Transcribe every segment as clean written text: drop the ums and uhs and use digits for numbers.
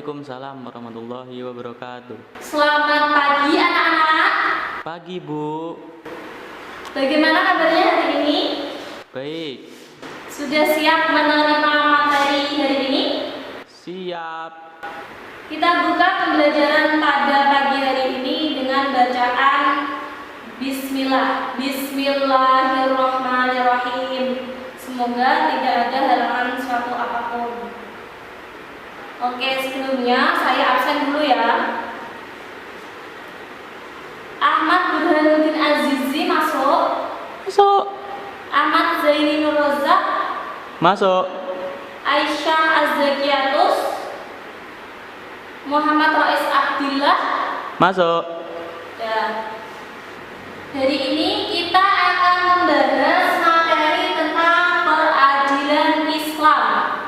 Waalaikumsalam warahmatullahi wabarakatuh. Selamat pagi anak-anak. Pagi Bu. Bagaimana kabarnya hari ini? Baik. Sudah siap menerima materi hari ini? Siap. Kita buka pembelajaran pada pagi hari ini dengan bacaan Bismillah. Bismillahirrahmanirrahim. Semoga tidak ada halangan suatu apapun. Oke, sebelumnya saya absen dulu ya. Ahmad Burhanuddin Azizi masuk. Masuk. Ahmad Zaini Nur Rozak Masuk. Aisyah Azzakiatus, Muhammad Rais Abdillah Masuk. ya. Hari ini kita akan membahas materi tentang peradilan Islam.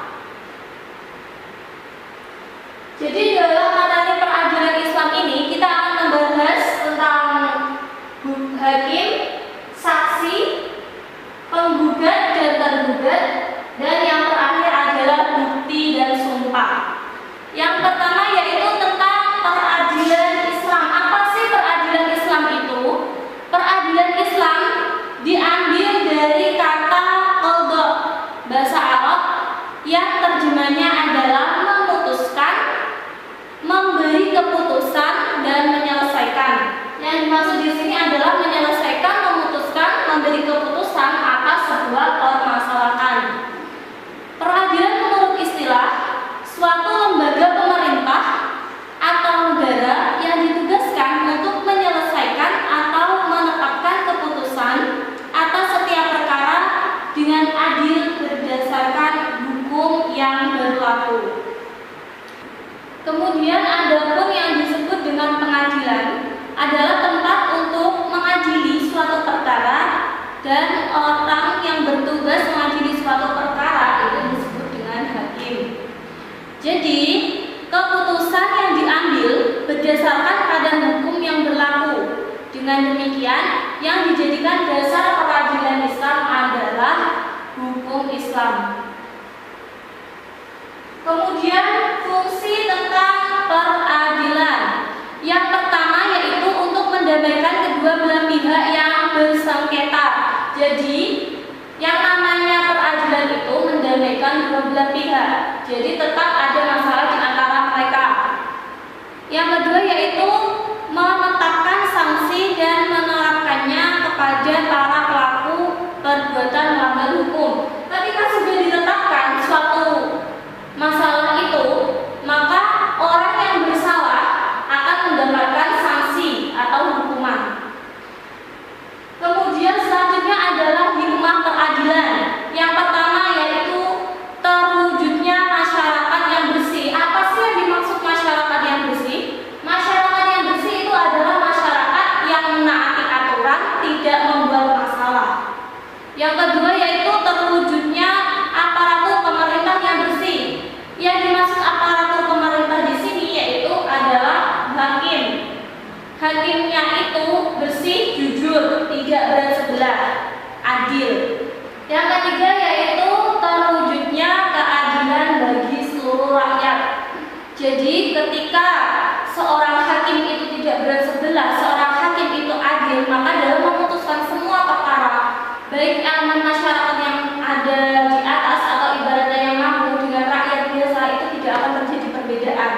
Jadi dalam materi peradilan Islam ini kita akan membahas tentang hakim, saksi, penggugat dan tergugat, dan yang terakhir adalah bukti dan sumpah. Yang pertama yaitu tentang peradilan Islam. Apa sih peradilan Islam itu? Peradilan Islam diambil dari kata qadha, bahasa Arab, yang terjemahnya adalah memutuskan, memberi keputusan, dan menyelesaikan. Yang dimaksud di sini adalah menyelesaikan, memutuskan, memberi keputusan atas sebuah permasalahan. Peradilan menurut istilah suatu lembaga pemerintah atau negara yang ditugaskan untuk menyelesaikan atau menetapkan keputusan atas setiap perkara dengan adil berdasarkan hukum yang berlaku. Kemudian adapun yang disebut dengan pengadilan adalah tempat untuk mengadili suatu perkara, dan orang yang bertugas mengadili suatu perkara itu disebut dengan hakim. Jadi, keputusan yang diambil berdasarkan pada hukum yang berlaku. Dengan demikian, yang dijadikan dasar peradilan Islam adalah hukum Islam. Kemudian fungsi tentang peradilan. Yang pertama yaitu untuk mendamaikan kedua belah pihak yang bersengketa. Jadi yang namanya peradilan itu mendamaikan kedua belah pihak. Jadi tetap ada masalah di antara mereka. Yang kedua yaitu menetapkan sanksi dan menerapkannya kepada para pelaku perbuatan melanggar hukum. Ketika sudah ditetapkan suatu masalah itu, maka orang yang bersalah akan mendapatkan sanksi atau hukuman. Kemudian selanjutnya adalah hikmah peradilan. Yang pertama yaitu terwujudnya masyarakat yang bersih. Apa sih yang dimaksud masyarakat yang bersih? Masyarakat yang bersih itu adalah masyarakat yang menaati aturan, tidak membuat masalah. Yang kedua yaitu terwujudnya aparatur pemerintah yang bersih. Yang dimaksud aparatur pemerintah di sini yaitu adalah hakim. Hakimnya itu bersih, jujur, tidak bersebelah, adil. Yang ketiga yaitu terwujudnya keadilan bagi seluruh rakyat. Jadi ketika seorang hakim itu tidak bersebelah, seorang hakim itu adil, maka dalam memutuskan semua perkara, baik elemen masyarakat yang ada di atas atau ibaratnya yang mampu dengan rakyat biasa, itu tidak akan terjadi perbedaan.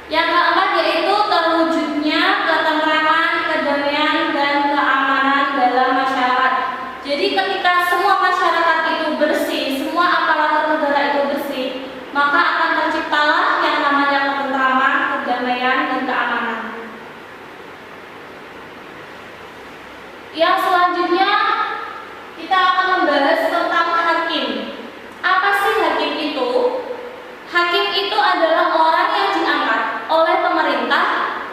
Yang keempat yaitu terwujudnya ketentraman, kedamaian, dan keamanan dalam masyarakat. Jadi ketika semua masyarakat itu bersih, semua aparatur negara itu bersih, maka akan terciptalah yang namanya ketentraman, kedamaian, dan keamanan. Yang selanjutnya kita akan membahas tentang hakim. Apa sih hakim itu? Hakim itu adalah orang yang diangkat oleh pemerintah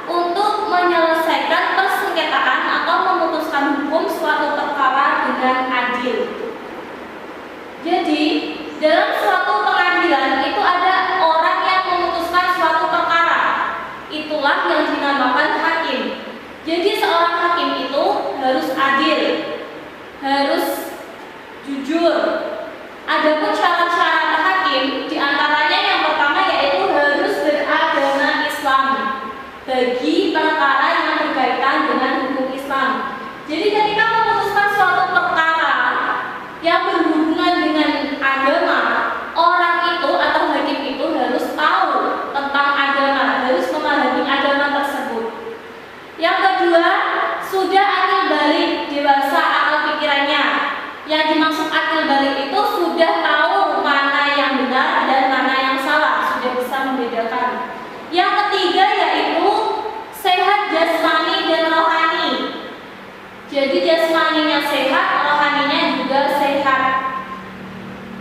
untuk menyelesaikan persengketaan atau memutuskan hukum suatu perkara dengan adil. Jadi, dalam suatu pengadilan itu ada membedakan. Yang ketiga yaitu sehat jasmani dan rohani. Jadi jasmaninya sehat, rohaninya juga sehat.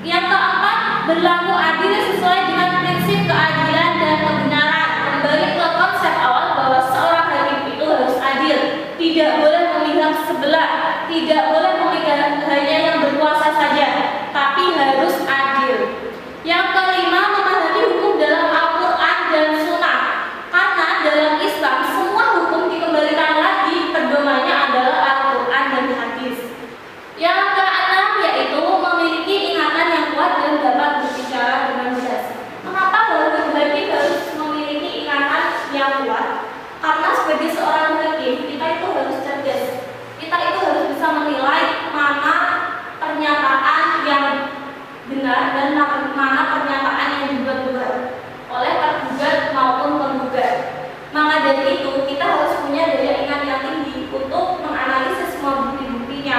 Yang keempat, berlaku adil sesuai dengan prinsip keadilan dan kebenaran. Kembali ke konsep awal bahwa seorang hakim itu harus adil, tidak boleh memihak sebelah, tidak boleh memihak hanya yang berkuasa saja, tapi harus adil. Yang kelima, memahami hukum dalam Al-Quran dan Sunnah. Karena dalam Islam semua hukum dikembalikan lagi pedomannya adalah Al-Quran dan hadis. Yang keenam yaitu memiliki ingatan yang kuat dan dapat berbicara dengan jelas. Kenapa hakim harus memiliki ingatan yang kuat? Karena sebagai seorang hakim kita itu harus cerdas. Kita itu harus bisa menilai mana pernyataan yang benar dan mana pernyataan yang dibuat-buat oleh tergugat maupun penggugat. Maka dari itu kita harus punya daya ingat yang tinggi untuk menganalisis semua bukti-buktinya,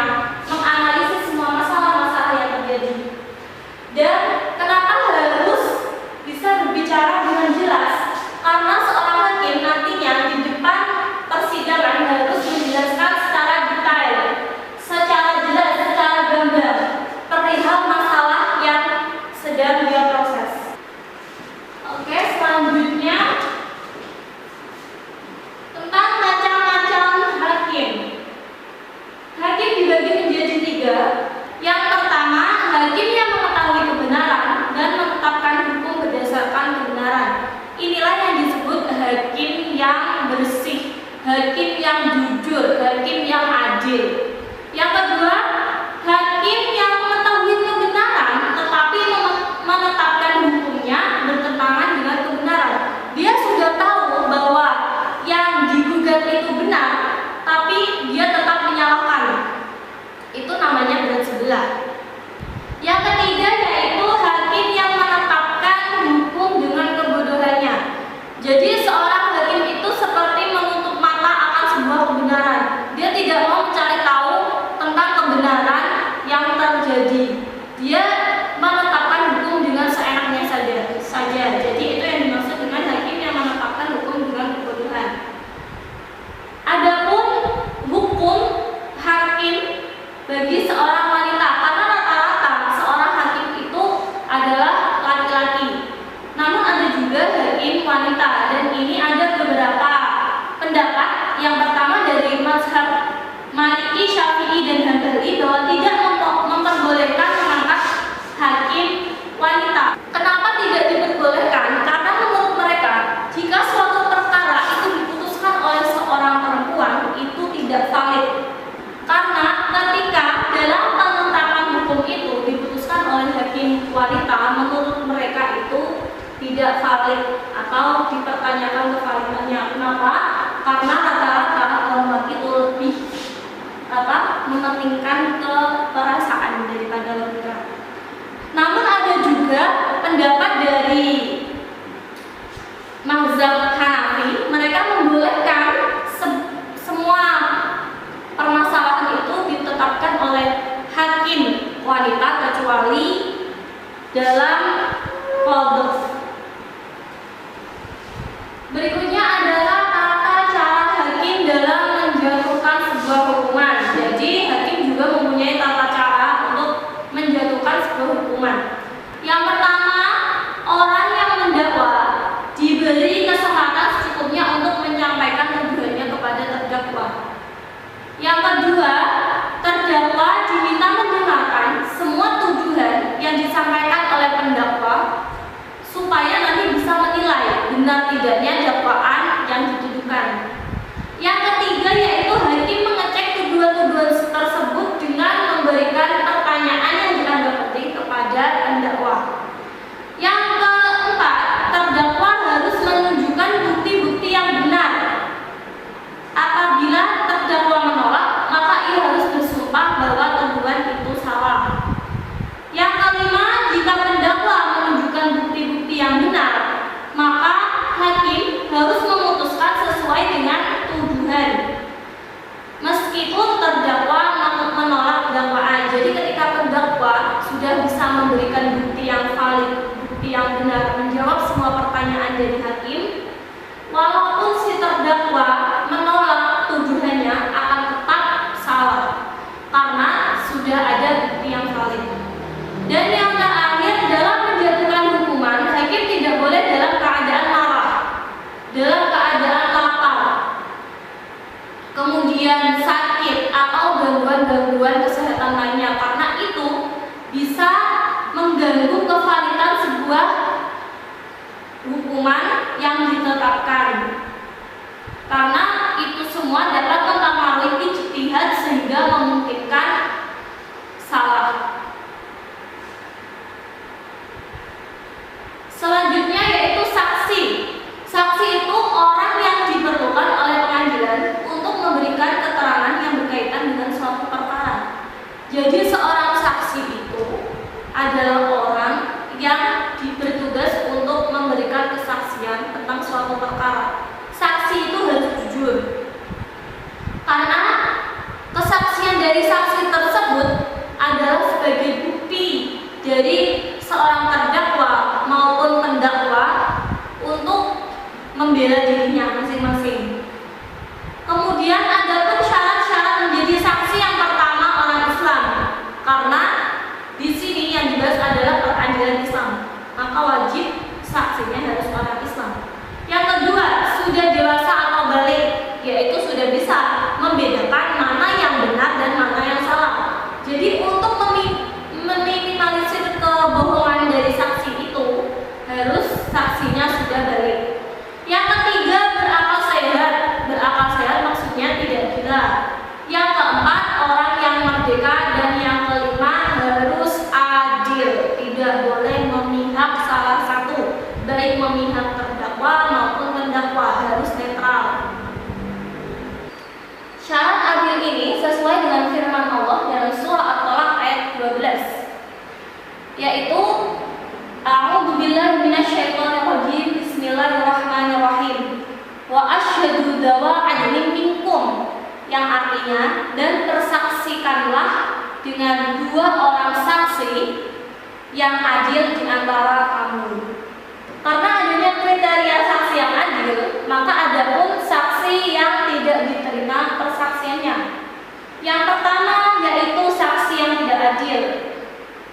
menganalisis semua masalah-masalah yang terjadi. Dan kenapa harus bisa berbicara dengan jelas? Karena seorang hakim nantinya di depan persidangan harus menjelaskan secara detail, secara jelas, secara gamblang perihal masalah yang sedang dia proses. Oke, selanjutnya tentang macam-macam hakim. Hakim dibagi menjadi 3. Yang pertama, hakim yang mengetahui kebenaran dan menetapkan hukum berdasarkan kebenaran. Inilah yang disebut hakim yang bersih, hakim yang jujur, hakim yang adil. Yang kedua, hakim yang mengetahui kebenaran tetapi menetapkan hukumnya bertentangan dengan kebenaran. Dia sudah tahu bahwa yang digugat itu benar, tapi dia tetap menyalahkan. Itu namanya berat sebelah. Yang ketiga yaitu hakim yang menetapkan hukum dengan kebodohannya. Jadi seorang hakim itu seperti menutup mata akan sebuah kebenaran. Dia tidak mau mencari tahu tentang kebenaran yang terjadi. Dia menetapkan hukum dengan seenaknya saja. Jadi itu yang dimaksud dengan hakim yang menetapkan hukum dengan kebodohan. Adapun hukum hakim bagi seorang wanita, karena rata-rata seorang hakim itu adalah laki-laki. Namun ada juga hakim wanita, dan ini ada beberapa pendapat. Yang pertama dari mazhab Maliki, Syafi'i, dan Hambali bahwa tidak memperbolehkan mengangkat hakim wanita. Kenapa tidak diperbolehkan? Karena menurut mereka, jika suatu perkara itu diputuskan oleh seorang perempuan, itu tidak valid. Karena ketika dalam penetapan hukum itu diputuskan oleh hakim wanita, menurut mereka itu tidak valid atau dipertanyakan kevalidannya. Kenapa? Karena rata-rata perempuan itu lebih mementingkan keperasaan daripada logika. Namun ada juga pendapat dari mazhab Hanafi, mereka membolehkan semua permasalahan itu ditetapkan oleh hakim wanita kecuali dalam qadh. Berikutnya adalah tata cara hakim dalam menjatuhkan sebuah hukuman. Jadi hakim juga mempunyai tata cara untuk menjatuhkan sebuah hukuman. Yang pertama, orang yang mendakwa diberi kesempatan secukupnya untuk menyampaikan tuduhannya kepada terdakwa. Yang kedua, terdakwa diminta mendengarkan semua tuduhan yang disampaikan oleh pendakwa supaya nanti bisa menilai benar tidaknya dakwaan yang dituduhkan. Yang ketiga yaitu hakim mengecek tuduhan-tuduhan tersebut dengan memberikan pertanyaan yang dianggap penting kepada pendakwa. Yang keempat, terdakwa harus menunjukkan bukti-bukti yang benar. Apabila terdakwa menolak, maka ia harus bersumpah bahwa tuduhan itu salah. Yang kelima, jika pendakwa menunjukkan bukti-bukti yang benar, maka hakim harus memutuskan sesuai dengan tuduhan, meskipun terdakwa menolak dakwaan. Jadi ketika pendakwa sudah bisa memberikan bukti yang valid, bukti yang benar, menjawab semua pertanyaan pertanyaan dari hakim, walaupun si terdakwa menolak tuduhannya akan tetap salah karena sudah ada bukti yang valid. Dan yang terakhir, dalam menjatuhkan hukuman, hakim tidak boleh dalam keadaan marah, dalam keadaan lapar, kemudian sakit atau gangguan-gangguan kesehatan lainnya, karena itu bisa mengganggu kevalidan sebuah hukuman yang ditetapkan. Karena itu semua dapat mempengaruhi ijtihad sehingga memungkinkan salah. Selanjutnya yaitu saksi. Saksi itu orang yang diperlukan oleh pengadilan untuk memberikan keterangan yang berkaitan dengan suatu perkara. Jadi seorang saksi itu adalah orang yang bertugas untuk memberikan kesaksian tentang suatu perkara. Saksi itu harus jujur, karena kesaksian dari saksi tersebut adalah sebagai bukti dari seorang terdakwa maupun pendakwa untuk membela dirinya masing-masing. Kemudian ada pun syarat-syarat menjadi saksi. Yang pertama, orang Islam, karena di sini yang dibahas adalah peradilan Islam, maka wajib saksinya harus orang Islam. Yang kedua, sudah dewasa atau balik, yaitu sudah bisa membedakan mana yang benar dan mana yang salah. Jadi untuk meminimalisir kebohongan dari saksi itu, harus saksinya sudah balik. Yang ketiga, berakal sehat. Berakal sehat maksudnya tidak gila. Yang keempat, orang yang merdeka. Dan yang kelima, harus adil, tidak boleh memihak salah satu, baik memihak terdakwa maupun pendakwa, harus netral. Syarat adil ini sesuai dengan firman Allah dalam surah At-Talaq ayat 12, yaitu A'udzubillahi minasyaitonirrajim, bismillahirrahmanirrahim, wa asyhadu dzawa adlin minkum, yang artinya, dan tersaksikanlah dengan dua orang saksi yang adil di antara kamu. Karena adanya kriteria saksi yang adil, maka ada pun saksi yang tidak diterima persaksiannya. Yang pertama yaitu saksi yang tidak adil,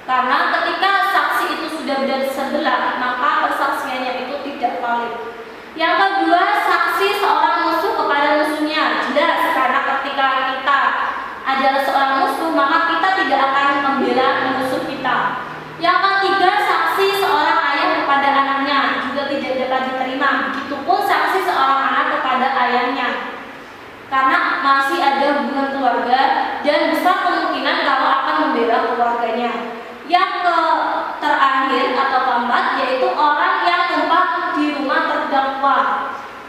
karena ketika saksi itu sudah bersebelah, maka persaksiannya itu tidak valid. Yang kedua, saksi seorang musuh kepada musuhnya, jelas, karena ketika kita adalah seorang musuh, maka kita tidak akan membela musuh kita. Yang ketiga, saksi seorang ayah kepada anaknya juga tidak dapat diterima. Begitupun saksi seorang anak kepada ayahnya, karena masih ada hubungan keluarga dan besar kemungkinan kalau akan membela keluarganya. Yang terakhir atau keempat yaitu orang yang numpang di rumah terdakwa.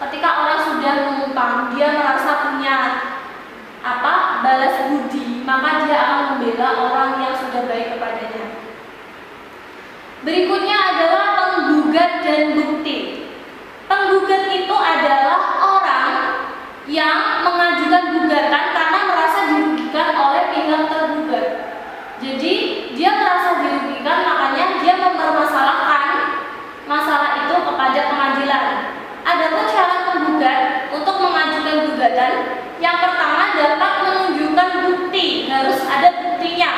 Ketika orang sudah menumpang, dia merasa punya balas budi, maka dia akan membela orang yang sudah baik kepadanya. Berikutnya adalah penggugat dan bukti. Penggugat itu adalah orang yang mengajukan gugatan karena merasa dirugikan oleh pihak tergugat. Jadi dia merasa dirugikan, makanya dia mempermasalahkan masalah itu kepada pengadilan. Adapun syarat penggugat untuk mengajukan gugatan, yang pertama dapat menunjukkan bukti, harus ada buktinya.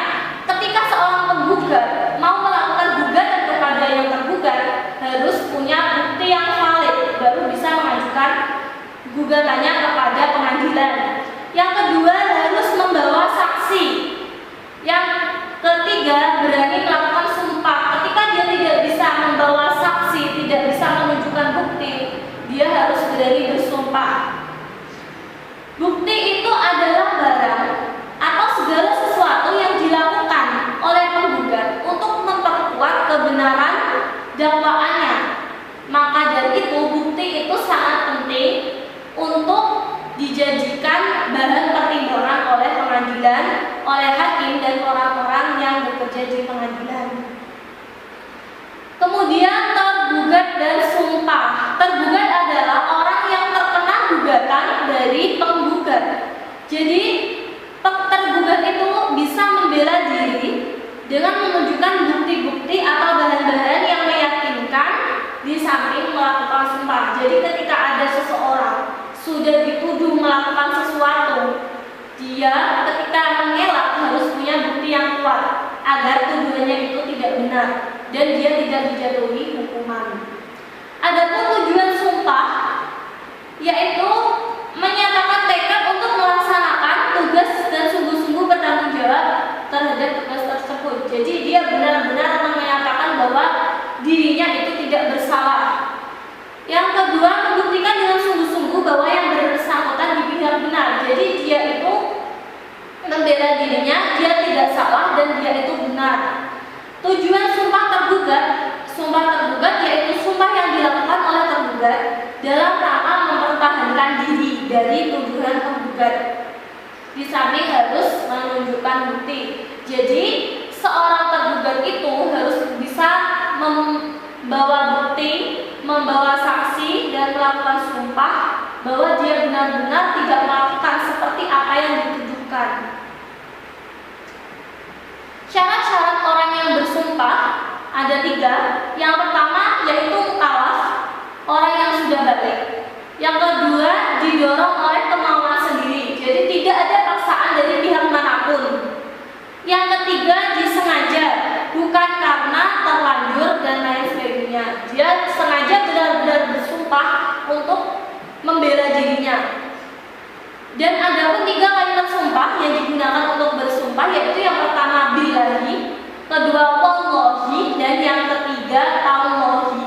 Ketika seorang penggugat mau melakukan gugatan kepada yang tergugat, harus punya bukti yang valid, baru bisa mengajukan gugatannya kepada pengadilan. Yang kedua, harus membawa saksi. Yang ketiga, berani melakukan sumpah. Ketika dia tidak bisa membawa saksi, tidak bisa menunjukkan bukti, dia harus berani bersumpah. Bukti itu adalah barang atau segala sesuatu yang dilakukan oleh penggugat untuk memperkuat kebenaran dakwaannya. Maka dari itu bukti itu sangat penting untuk dijadikan bahan pertimbangan oleh pengadilan, oleh hakim dan orang-orang yang bekerja di pengadilan. Kemudian tergugat dan sumpah. Tergugat adalah orang yang terkena gugatan dari penggugat. Jadi tergugat itu bisa membela diri dengan menunjukkan bukti-bukti atau bahan-bahan yang meyakinkan di samping melakukan Jadi ketika ada seseorang sudah dituduh melakukan sesuatu, dia ketika mengelak harus punya bukti yang kuat agar tuduhannya itu tidak benar dan dia tidak dijatuhi hukuman. Adapun tujuan sumpah yaitu menyatakan tekad untuk melaksanakan tugas dan sungguh-sungguh bertanggung jawab terhadap tugas tersebut. Jadi dia benar-benar menyatakan bahwa dirinya itu tidak bersalah. Yang kedua, membuktikan dengan sungguh-sungguh bahwa yang bersangkutan di pihak benar. Jadi dia itu membela dirinya, dia tidak salah dan dia itu benar. Tujuan sumpah tergugat yaitu sumpah yang dilakukan oleh tergugat dalam rangka mempertahankan diri dari tuduhan penggugat. Di samping harus menunjukkan bukti. Jadi seorang tergugat itu harus bisa membawa bukti, membawa saksi dan melakukan sumpah bahwa dia benar-benar tidak melakukan seperti apa yang dituduhkan. Syarat-syarat orang yang bersumpah ada 3. Yang pertama yaitu mukallaf, orang yang sudah balik. Yang kedua, didorong oleh kemauan sendiri, jadi tidak ada paksaan dari pihak manapun. Yang ketiga, disengaja, bukan karena terlanjur dan lain sebagainya. Dia sengaja benar-benar bersumpah untuk membela dirinya. Dan ada pun 3 kalimat sumpah yang digunakan untuk bersumpah, yaitu yang pertama billahi, kedua wallahi, dan yang ketiga tallahi.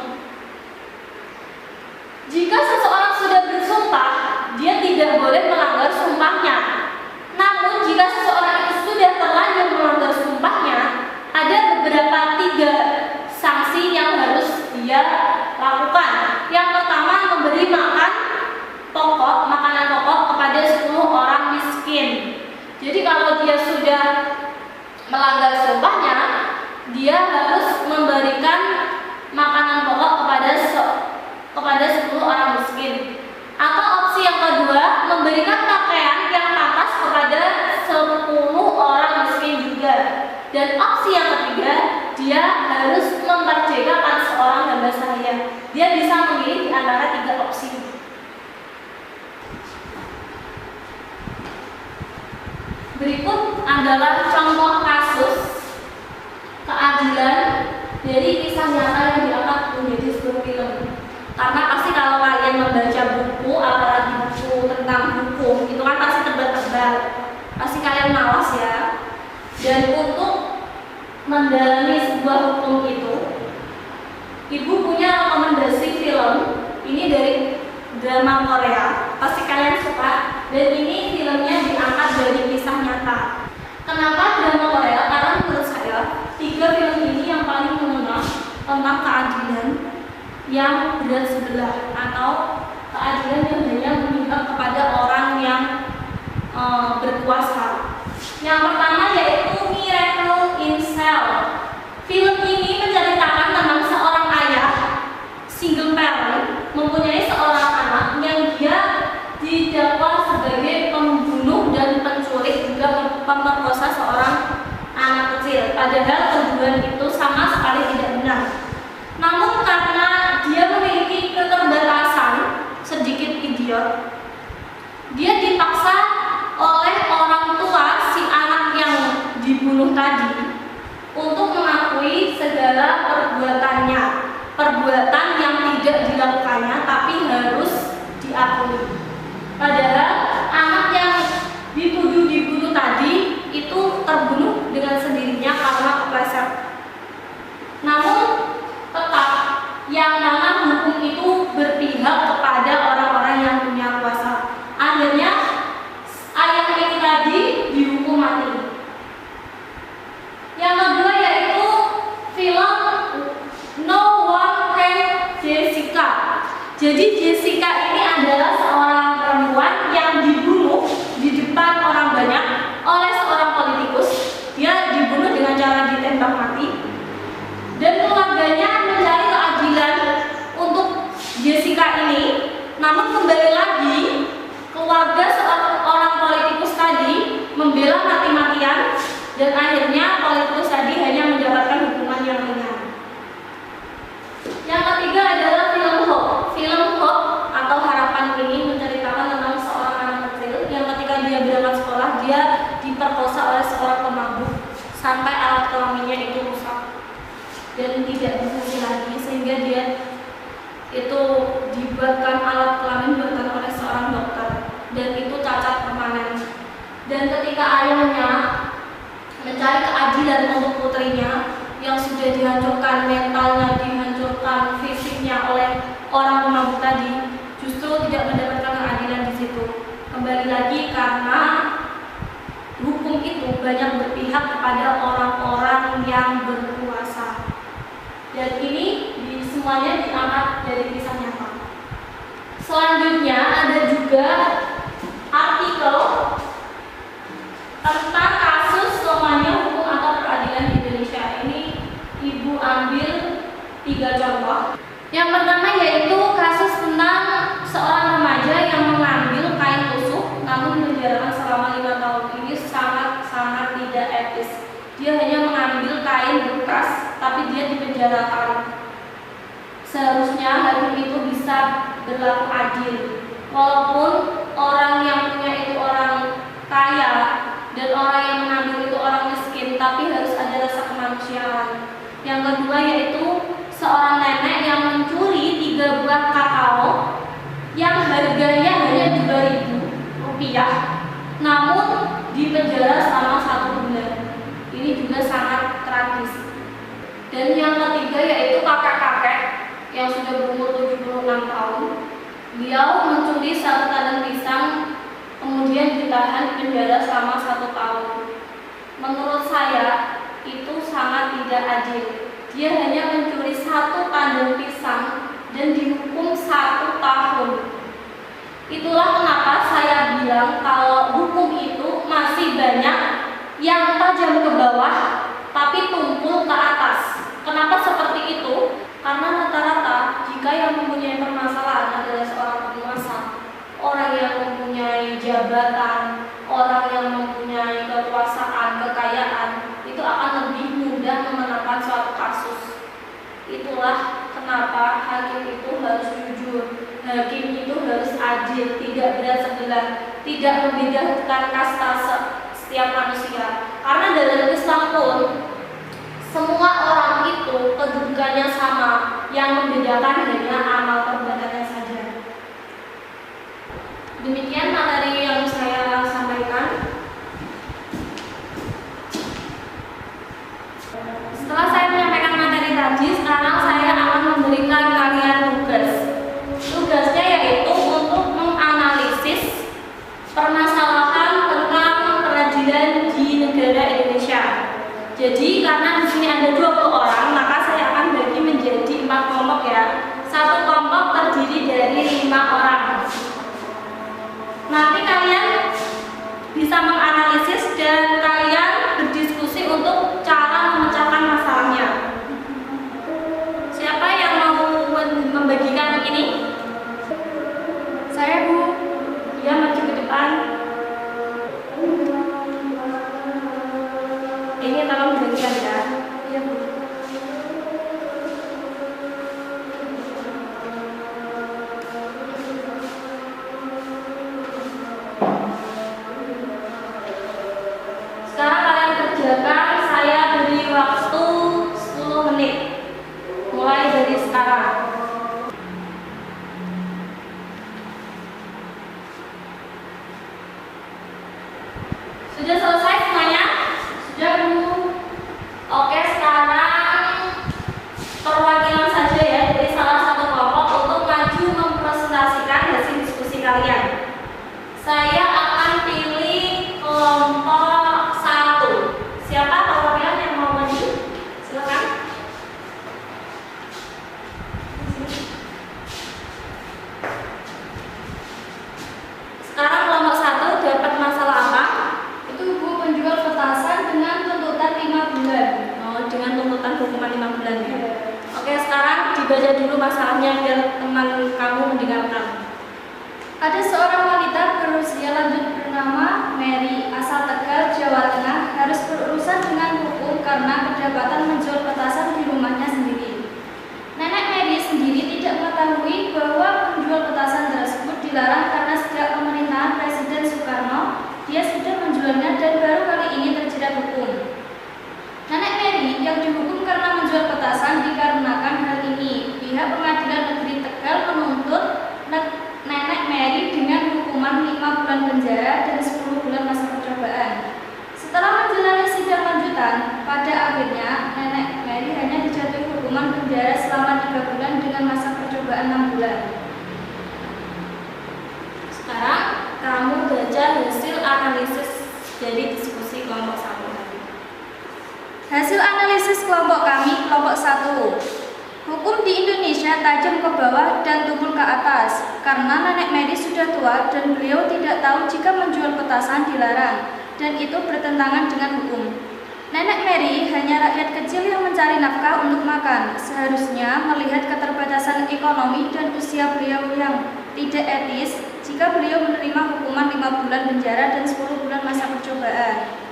Jika seseorang sudah bersumpah, dia tidak boleh melanggar sumpahnya. Namun jika seseorang itu sudah terlanjur melanggar sumpahnya, ada beberapa 3 sanksi yang harus dia lakukan. Yang pertama, memberi makanan pokok kepada 10 orang miskin. Jadi kalau dia sudah melanggar sumpahnya, dia harus memberikan makanan pokok kepada 10 orang miskin. Atau opsi yang kedua, memberikan pakaian yang pantas kepada 10 orang miskin juga. Dan opsi yang ketiga, dia harus memerdekakan seorang hamba sahaya. Dia bisa memilih di antara 3 opsi. Berikut adalah contoh kasus keadilan dari kisah nyata yang diangkat menjadi sebuah film. Karena pasti kalau kalian membaca buku, apalagi buku tentang hukum, itu kan pasti tebal-tebal. Pasti kalian malas ya. Dan untuk mendalami sebuah hukum itu, Ibu punya rekomendasi film. Ini dari drama Korea. Pasti kalian suka. Dan ini filmnya diangkat dari kisah nyata. Kenapa drama Korea? Karena menurut saya 3 film ini yang paling mengenal tentang keadilan yang berat sebelah atau keadilan yang hanya memihak kepada orang yang berkuasa. Yang pertama yaitu Miracle in Cell. Film ini menceritakan tentang seorang ayah single parent mempunyai seorang anak yang dia didakwa sebagai pembunuh dan penculik juga pemerkosa seorang anak kecil. Padahal tuduhan itu sama sekali tidak benar. Namun karena dia memiliki keterbatasan sedikit idiot, dia dipaksa oleh orang tua si anak yang dibunuh tadi untuk mengakui segala perbuatannya, perbuatan yang tidak dilakukannya tapi harus diakui. Padahal anak yang dituduh dibunuh tadi itu terbunuh dengan sendirinya karena kepleset. Namun tetap yang mana hukum itu berpihak kepada orang-orang yang punya kuasa. Akhirnya ayah ini tadi dihukum mati. Yang kedua yaitu film No One Can Jessica. Jadi Jessica ini adalah seorang perempuan yang dibunuh di depan orang banyak oleh seorang politikus. Dia dibunuh dengan cara ditembak mati. Dan keluarganya mencari keadilan untuk Jessica ini. Namun kembali lagi keluarga seorang politikus tadi membela mati-matian dan akhirnya politikus tadi hanya mendapatkan hukuman yang ringan. Yang ketiga adalah film Hope. Film Hope dibuatkan alat kelamin buatan oleh seorang dokter, dan itu cacat permanen. Dan ketika ayahnya mencari keadilan untuk putrinya yang sudah dihancurkan mentalnya, dihancurkan fisiknya oleh orang pemabuk tadi, justru tidak mendapatkan keadilan di situ. Kembali lagi karena hukum itu banyak berpihak kepada orang-orang yang berkuasa. Dan ini semuanya diangkat dari kisah nyata. Selanjutnya ada juga artikel tentang kasus lemahnya hukum atau peradilan di Indonesia. Ini Ibu ambil 3 contoh. Yang pertama yaitu kasus tentang seorang remaja yang mengambil kain tusuk namun dipenjarakan selama 5 tahun. Ini sangat-sangat tidak etis. Dia hanya mengambil kain bekas tapi dia dipenjarakan. Seharusnya hakim itu bisa berlaku adil. Walaupun orang yang punya itu orang kaya dan orang yang mengambil itu orang miskin, tapi harus ada rasa kemanusiaan. Yang kedua yaitu seorang nenek yang mencuri 3 buah kakao yang harganya hanya 2.000 rupiah, namun dipenjara selama 1 bulan. Ini juga sangat tragis. Dan yang ketiga yaitu kakek-kakek yang sudah berumur 76 tahun. Beliau mencuri 1 tandan pisang, kemudian ditahan di penjara selama 1 tahun. Menurut saya itu sangat tidak adil. Dia hanya mencuri 1 tandan pisang dan dihukum 1 tahun. Itulah kenapa saya bilang kalau hukum itu masih banyak yang tajam ke bawah tapi tumpul ke atas. Kenapa seperti itu? Karena rata-rata jika yang mempunyai permasalahan adalah seorang penguasa, orang yang mempunyai jabatan, orang yang mempunyai kekuasaan, kekayaan, itu akan lebih mudah memenangkan suatu kasus. Itulah kenapa hakim itu harus jujur, hakim itu harus adil, tidak berat sebelah, tidak membedakan kasta setiap manusia. Karena dalam Islam pun semua orang itu kedudukannya sama, yang membedakan hanya amal perbuatannya saja. Demikian materi yang saya sampaikan. Setelah saya menyampaikan materi tadi, sekarang saya akan memberikan kalian tugas. Tugasnya yaitu untuk menganalisis permasalahan tentang peradilan di negara Indonesia. Jadi karena di sini ada 20 orang, maka saya akan bagi menjadi 4 kelompok ya. Satu kelompok terdiri dari 5 orang. Nanti kalian bisa menganalisis dan kalian berdiskusi untuk cara memecahkan masalahnya. Siapa yang mau membagikan ini? Saya, Bu. Ya, maju ke depan. Ini tolong dibagikan ya. Iya, Bu. Sekarang kalian kerjakan, saya beri waktu 10 menit. Mulai dari sekarang. Sudah selesai semuanya? Sudah, Bu. Oke, sekarang perwakilan saja ya dari salah satu kelompok untuk maju mempresentasikan hasil diskusi kalian. Saya akan pilih kelompok 1. Siapa perwakilan yang mau maju? Silakan. Sekarang kelompok 1 dapat masalah apa? Itu, Bu, penjual petasan dengan tuntutan 5 bulan. Oh, dengan tuntutan hukuman 5 bulan ya. Oke, sekarang dibaca dulu masalahnya biar teman kamu mendengarkan. Ada seorang wanita berusia lanjut bernama Mary, asal Tegal, Jawa Tengah, harus berurusan dengan hukum karena kedapatan menjual petasan di rumahnya sendiri. Nenek Mary sendiri tidak mengetahui bahwa penjual petasan tersebut dilarang karena sejak pemerintahan Presiden Soekarno dia sudah menjualnya dan baru kali ini terjerat hukum. Nenek Mary yang dihukum karena menjual petasan dikarenakan hal ini, pihak pengadilan negeri Tegal menuntut Sekarang kamu baca hasil analisis dari diskusi kelompok 1 tadi. Hasil analisis kelompok kami, kelompok 1. Hukum di Indonesia tajam ke bawah dan tumpul ke atas karena nenek Mary sudah tua dan beliau tidak tahu jika menjual petasan dilarang dan itu bertentangan dengan hukum. Nenek Mary hanya rakyat kecil yang mencari nafkah untuk makan. Seharusnya melihat keterbatasan ekonomi dan usia beliau yang tidak etis jika beliau menerima hukuman 5 bulan penjara dan 10 bulan masa percobaan.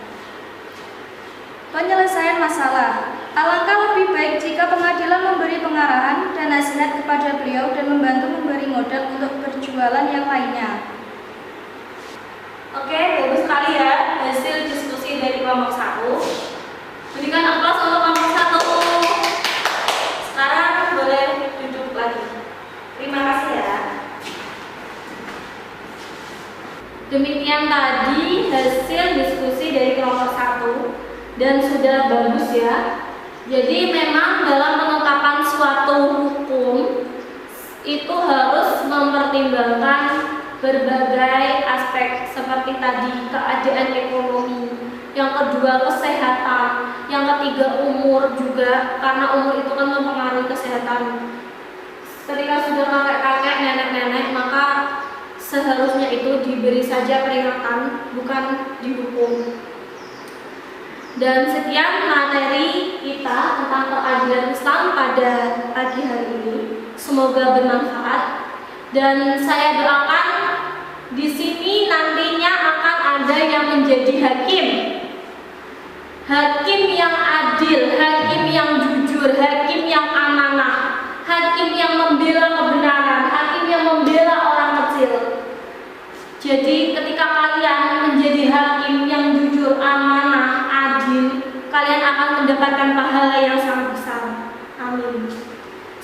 Penyelesaian masalah. Alangkah lebih baik jika pengadilan memberi pengarahan dan nasihat kepada beliau dan membantu memberi modal untuk berjualan yang lainnya. Oke, bagus sekali ya hasil diskusi dari kelompok 1. Berikan aplaus untuk kelompok 1. Sekarang boleh duduk lagi. Terima kasih ya. Demikian tadi hasil diskusi dari kelompok 1 dan sudah bagus ya. Jadi memang dalam penetapan suatu hukum itu harus mempertimbangkan berbagai aspek seperti tadi keadaan ekonomi, yang kedua kesehatan, yang ketiga umur juga karena umur itu kan mempengaruhi kesehatan. Ketika sudah kakek-kakek, nenek-nenek maka seharusnya itu diberi saja peringatan, bukan dihukum. Dan sekian materi kita tentang keadilan Islam pada pagi hari ini. Semoga bermanfaat dan saya doakan di sini nantinya akan ada yang menjadi hakim. Hakim yang adil, hakim yang jujur, hakim yang amanah, hakim yang membela kebenaran, hakim yang membela orang kecil. Jadi ketika kalian menjadi hakim yang jujur, amanah, adil, kalian akan mendapatkan pahala yang sangat besar. Amin.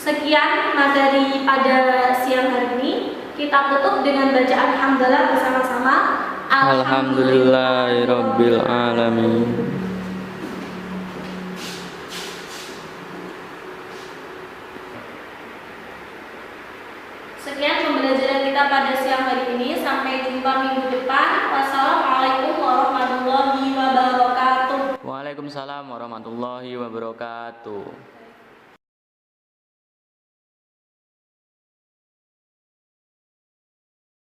Sekian materi pada siang hari ini. Kita tutup dengan bacaan hamdalah bersama-sama. Alhamdulillahirabbil alamin. Sekian pembelajaran kita pada siang hari ini. Sampai jumpa minggu depan. Wassalamualaikum warahmatullahi wabarakatuh. Waalaikumsalam warahmatullahi wabarakatuh.